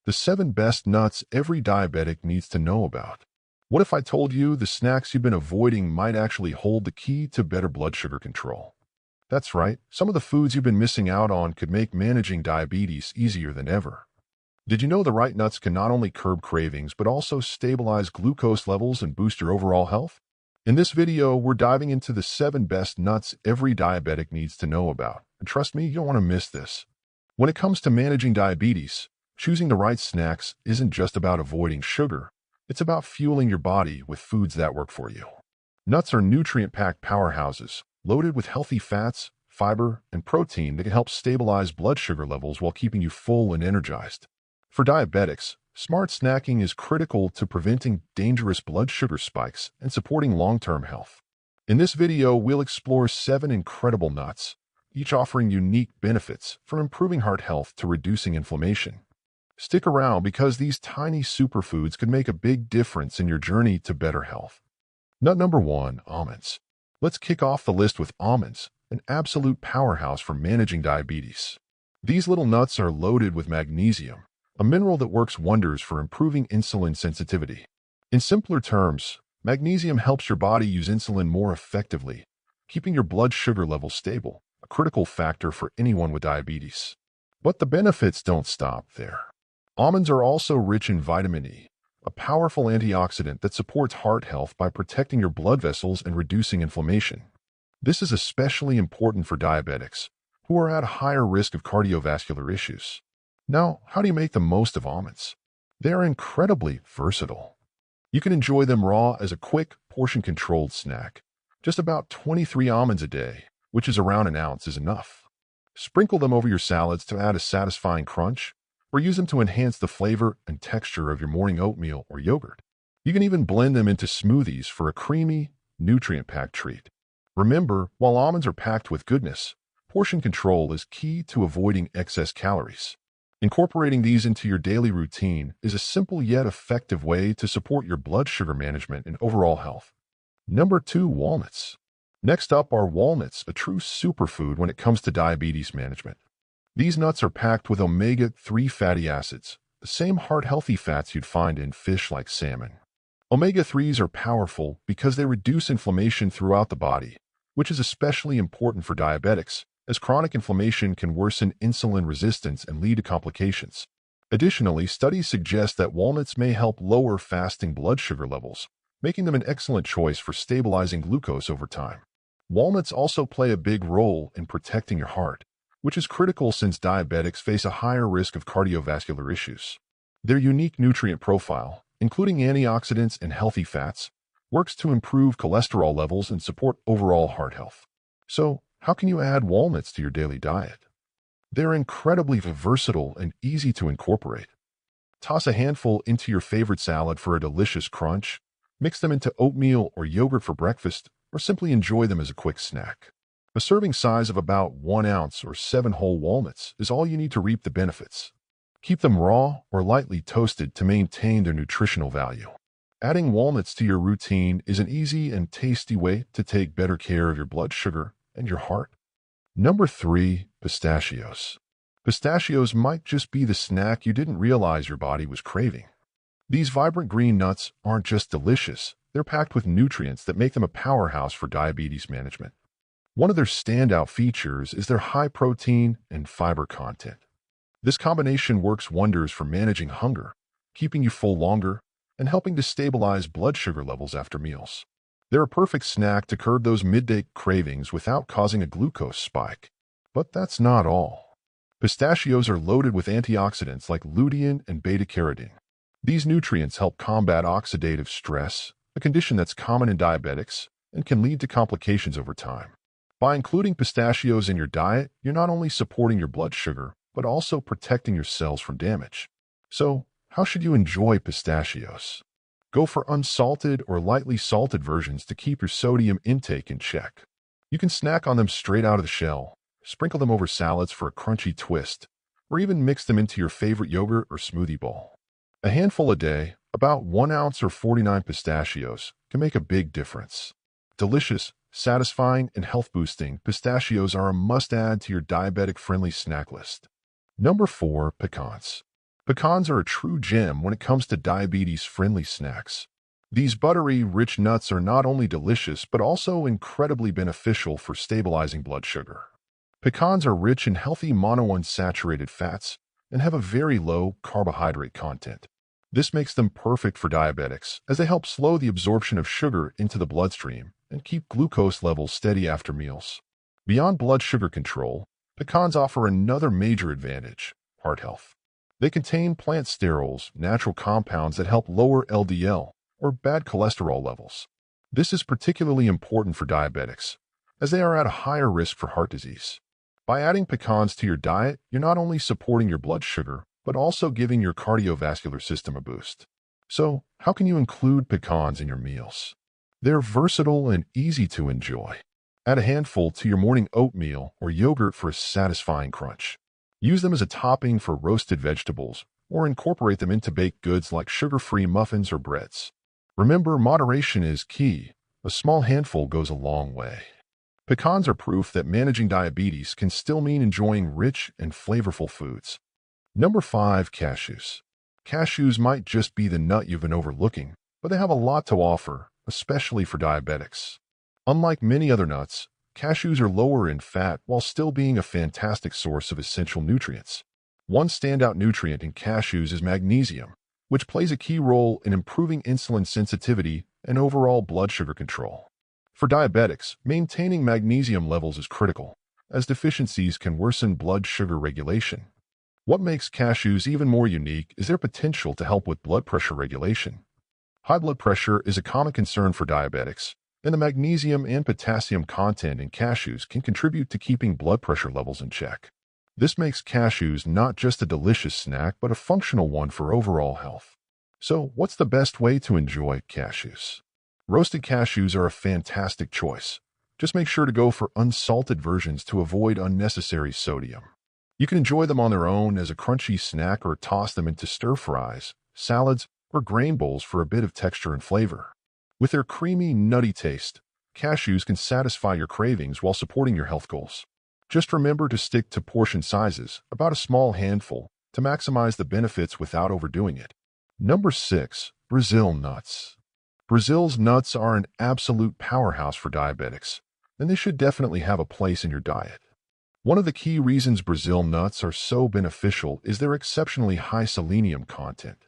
The 7 best nuts every diabetic needs to know about. What if I told you the snacks you've been avoiding might actually hold the key to better blood sugar control? That's right, some of the foods you've been missing out on could make managing diabetes easier than ever. Did you know the right nuts can not only curb cravings but also stabilize glucose levels and boost your overall health? In this video, we're diving into the 7 best nuts every diabetic needs to know about. And trust me, you don't want to miss this. When it comes to managing diabetes, choosing the right snacks isn't just about avoiding sugar. It's about fueling your body with foods that work for you. Nuts are nutrient-packed powerhouses, loaded with healthy fats, fiber, and protein that can help stabilize blood sugar levels while keeping you full and energized. For diabetics, smart snacking is critical to preventing dangerous blood sugar spikes and supporting long-term health. In this video, we'll explore 7 incredible nuts, each offering unique benefits from improving heart health to reducing inflammation. Stick around because these tiny superfoods could make a big difference in your journey to better health. Nut number 1, almonds. Let's kick off the list with almonds, an absolute powerhouse for managing diabetes. These little nuts are loaded with magnesium, a mineral that works wonders for improving insulin sensitivity. In simpler terms, magnesium helps your body use insulin more effectively, keeping your blood sugar levels stable, a critical factor for anyone with diabetes. But the benefits don't stop there. Almonds are also rich in vitamin E, a powerful antioxidant that supports heart health by protecting your blood vessels and reducing inflammation. This is especially important for diabetics, who are at a higher risk of cardiovascular issues. Now, how do you make the most of almonds? They are incredibly versatile. You can enjoy them raw as a quick, portion-controlled snack. Just about 23 almonds a day, which is around an ounce, is enough. Sprinkle them over your salads to add a satisfying crunch, or use them to enhance the flavor and texture of your morning oatmeal or yogurt. You can even blend them into smoothies for a creamy, nutrient-packed treat. Remember, while almonds are packed with goodness, portion control is key to avoiding excess calories. Incorporating these into your daily routine is a simple yet effective way to support your blood sugar management and overall health. Number 2, walnuts. Next up are walnuts, a true superfood when it comes to diabetes management. These nuts are packed with omega-3 fatty acids, the same heart-healthy fats you'd find in fish like salmon. Omega-3s are powerful because they reduce inflammation throughout the body, which is especially important for diabetics, as chronic inflammation can worsen insulin resistance and lead to complications. Additionally, studies suggest that walnuts may help lower fasting blood sugar levels, making them an excellent choice for stabilizing glucose over time. Walnuts also play a big role in protecting your heart, which is critical since diabetics face a higher risk of cardiovascular issues. Their unique nutrient profile, including antioxidants and healthy fats, works to improve cholesterol levels and support overall heart health. So, how can you add walnuts to your daily diet? They're incredibly versatile and easy to incorporate. Toss a handful into your favorite salad for a delicious crunch, mix them into oatmeal or yogurt for breakfast, or simply enjoy them as a quick snack. A serving size of about 1 ounce or 7 whole walnuts is all you need to reap the benefits. Keep them raw or lightly toasted to maintain their nutritional value. Adding walnuts to your routine is an easy and tasty way to take better care of your blood sugar and your heart. Number 3, pistachios. Pistachios might just be the snack you didn't realize your body was craving. These vibrant green nuts aren't just delicious, they're packed with nutrients that make them a powerhouse for diabetes management. One of their standout features is their high protein and fiber content. This combination works wonders for managing hunger, keeping you full longer, and helping to stabilize blood sugar levels after meals. They're a perfect snack to curb those midday cravings without causing a glucose spike. But that's not all. Pistachios are loaded with antioxidants like lutein and beta-carotene. These nutrients help combat oxidative stress, a condition that's common in diabetics and can lead to complications over time. By including pistachios in your diet, you're not only supporting your blood sugar, but also protecting your cells from damage. So, how should you enjoy pistachios? Go for unsalted or lightly salted versions to keep your sodium intake in check. You can snack on them straight out of the shell, sprinkle them over salads for a crunchy twist, or even mix them into your favorite yogurt or smoothie bowl. A handful a day, about 1 ounce or 49 pistachios, can make a big difference. Delicious, satisfying, and health-boosting, pistachios are a must-add to your diabetic-friendly snack list. Number 4, pecans. Pecans are a true gem when it comes to diabetes-friendly snacks. These buttery, rich nuts are not only delicious but also incredibly beneficial for stabilizing blood sugar. Pecans are rich in healthy monounsaturated fats and have a very low carbohydrate content. This makes them perfect for diabetics as they help slow the absorption of sugar into the bloodstream and keep glucose levels steady after meals. Beyond blood sugar control, pecans offer another major advantage: heart health. They contain plant sterols, natural compounds that help lower LDL, or bad cholesterol levels. This is particularly important for diabetics, as they are at a higher risk for heart disease. By adding pecans to your diet, you're not only supporting your blood sugar, but also giving your cardiovascular system a boost. So, how can you include pecans in your meals? They're versatile and easy to enjoy. Add a handful to your morning oatmeal or yogurt for a satisfying crunch. Use them as a topping for roasted vegetables, or incorporate them into baked goods like sugar-free muffins or breads. Remember, moderation is key. A small handful goes a long way. Pecans are proof that managing diabetes can still mean enjoying rich and flavorful foods. Number 5. Cashews. Cashews might just be the nut you've been overlooking, but they have a lot to offer, especially for diabetics. Unlike many other nuts, cashews are lower in fat while still being a fantastic source of essential nutrients. One standout nutrient in cashews is magnesium, which plays a key role in improving insulin sensitivity and overall blood sugar control. For diabetics, maintaining magnesium levels is critical, as deficiencies can worsen blood sugar regulation. What makes cashews even more unique is their potential to help with blood pressure regulation. High blood pressure is a common concern for diabetics, and the magnesium and potassium content in cashews can contribute to keeping blood pressure levels in check. This makes cashews not just a delicious snack, but a functional one for overall health. So, what's the best way to enjoy cashews? Roasted cashews are a fantastic choice. Just make sure to go for unsalted versions to avoid unnecessary sodium. You can enjoy them on their own as a crunchy snack or toss them into stir-fries, salads, or grain bowls for a bit of texture and flavor. With their creamy, nutty taste, cashews can satisfy your cravings while supporting your health goals. Just remember to stick to portion sizes, about a small handful, to maximize the benefits without overdoing it. Number 6. Brazil nuts. Brazil's nuts are an absolute powerhouse for diabetics, and they should definitely have a place in your diet. One of the key reasons Brazil nuts are so beneficial is their exceptionally high selenium content.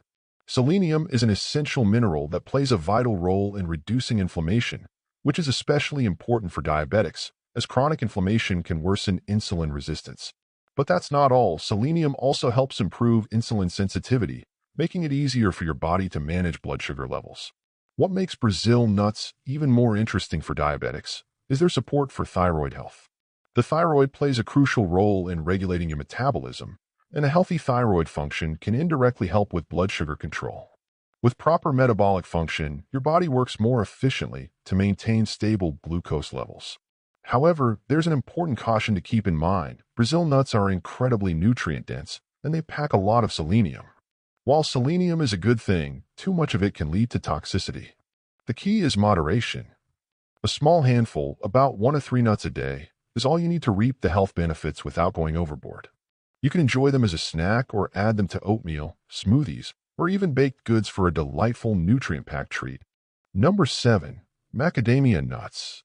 Selenium is an essential mineral that plays a vital role in reducing inflammation, which is especially important for diabetics, as chronic inflammation can worsen insulin resistance. But that's not all. Selenium also helps improve insulin sensitivity, making it easier for your body to manage blood sugar levels. What makes Brazil nuts even more interesting for diabetics is their support for thyroid health. The thyroid plays a crucial role in regulating your metabolism, and a healthy thyroid function can indirectly help with blood sugar control. With proper metabolic function, your body works more efficiently to maintain stable glucose levels. However, there's an important caution to keep in mind. Brazil nuts are incredibly nutrient-dense, and they pack a lot of selenium. While selenium is a good thing, too much of it can lead to toxicity. The key is moderation. A small handful, about 1 to 3 nuts a day, is all you need to reap the health benefits without going overboard. You can enjoy them as a snack or add them to oatmeal, smoothies, or even baked goods for a delightful nutrient-packed treat. Number 7. Macadamia nuts.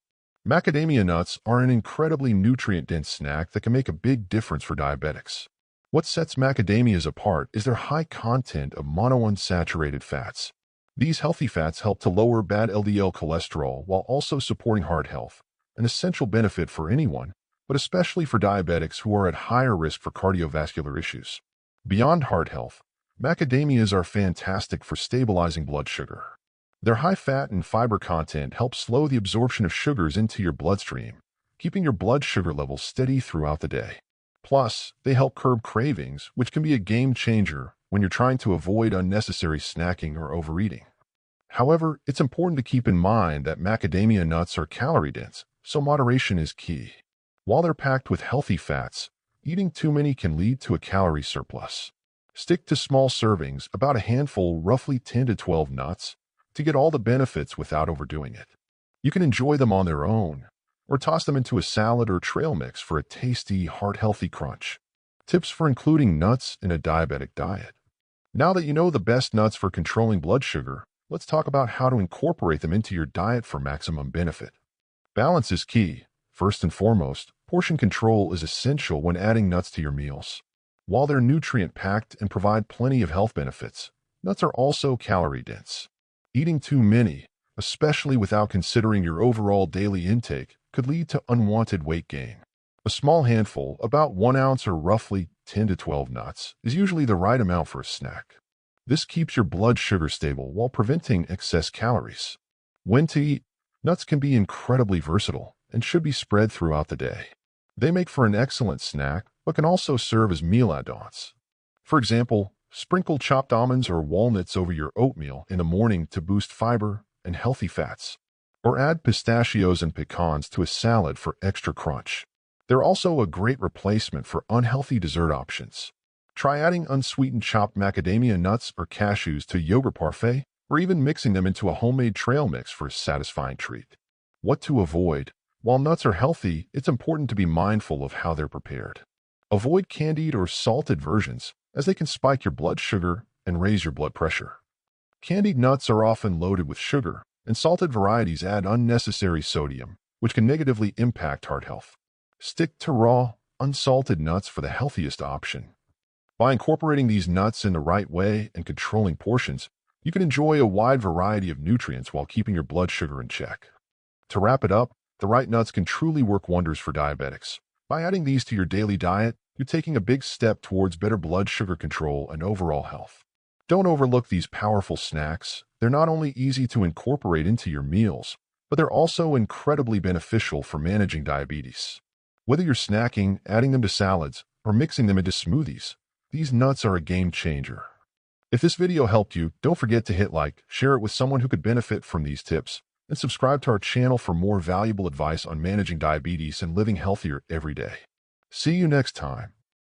Macadamia nuts are an incredibly nutrient-dense snack that can make a big difference for diabetics. What sets macadamias apart is their high content of monounsaturated fats. These healthy fats help to lower bad LDL cholesterol while also supporting heart health, an essential benefit for anyone, but especially for diabetics who are at higher risk for cardiovascular issues. Beyond heart health, macadamias are fantastic for stabilizing blood sugar. Their high fat and fiber content helps slow the absorption of sugars into your bloodstream, keeping your blood sugar levels steady throughout the day. Plus, they help curb cravings, which can be a game changer when you're trying to avoid unnecessary snacking or overeating. However, it's important to keep in mind that macadamia nuts are calorie-dense, so moderation is key. While they're packed with healthy fats, eating too many can lead to a calorie surplus. Stick to small servings, about a handful, roughly 10 to 12 nuts, to get all the benefits without overdoing it. You can enjoy them on their own, or toss them into a salad or trail mix for a tasty, heart-healthy crunch. Tips for including nuts in a diabetic diet. Now that you know the best nuts for controlling blood sugar, let's talk about how to incorporate them into your diet for maximum benefit. Balance is key. First and foremost, portion control is essential when adding nuts to your meals. While they're nutrient-packed and provide plenty of health benefits, nuts are also calorie-dense. Eating too many, especially without considering your overall daily intake, could lead to unwanted weight gain. A small handful, about 1 ounce or roughly 10 to 12 nuts, is usually the right amount for a snack. This keeps your blood sugar stable while preventing excess calories. When to eat, nuts can be incredibly versatile and should be spread throughout the day. They make for an excellent snack, but can also serve as meal add-ons. For example, sprinkle chopped almonds or walnuts over your oatmeal in the morning to boost fiber and healthy fats. Or add pistachios and pecans to a salad for extra crunch. They're also a great replacement for unhealthy dessert options. Try adding unsweetened chopped macadamia nuts or cashews to yogurt parfait, or even mixing them into a homemade trail mix for a satisfying treat. What to avoid? While nuts are healthy, it's important to be mindful of how they're prepared. Avoid candied or salted versions, as they can spike your blood sugar and raise your blood pressure. Candied nuts are often loaded with sugar, and salted varieties add unnecessary sodium, which can negatively impact heart health. Stick to raw, unsalted nuts for the healthiest option. By incorporating these nuts in the right way and controlling portions, you can enjoy a wide variety of nutrients while keeping your blood sugar in check. To wrap it up, the right nuts can truly work wonders for diabetics. By adding these to your daily diet, you're taking a big step towards better blood sugar control and overall health. Don't overlook these powerful snacks. They're not only easy to incorporate into your meals, but they're also incredibly beneficial for managing diabetes. Whether you're snacking, adding them to salads, or mixing them into smoothies, these nuts are a game changer. If this video helped you, don't forget to hit like, share it with someone who could benefit from these tips, and subscribe to our channel for more valuable advice on managing diabetes and living healthier every day. See you next time.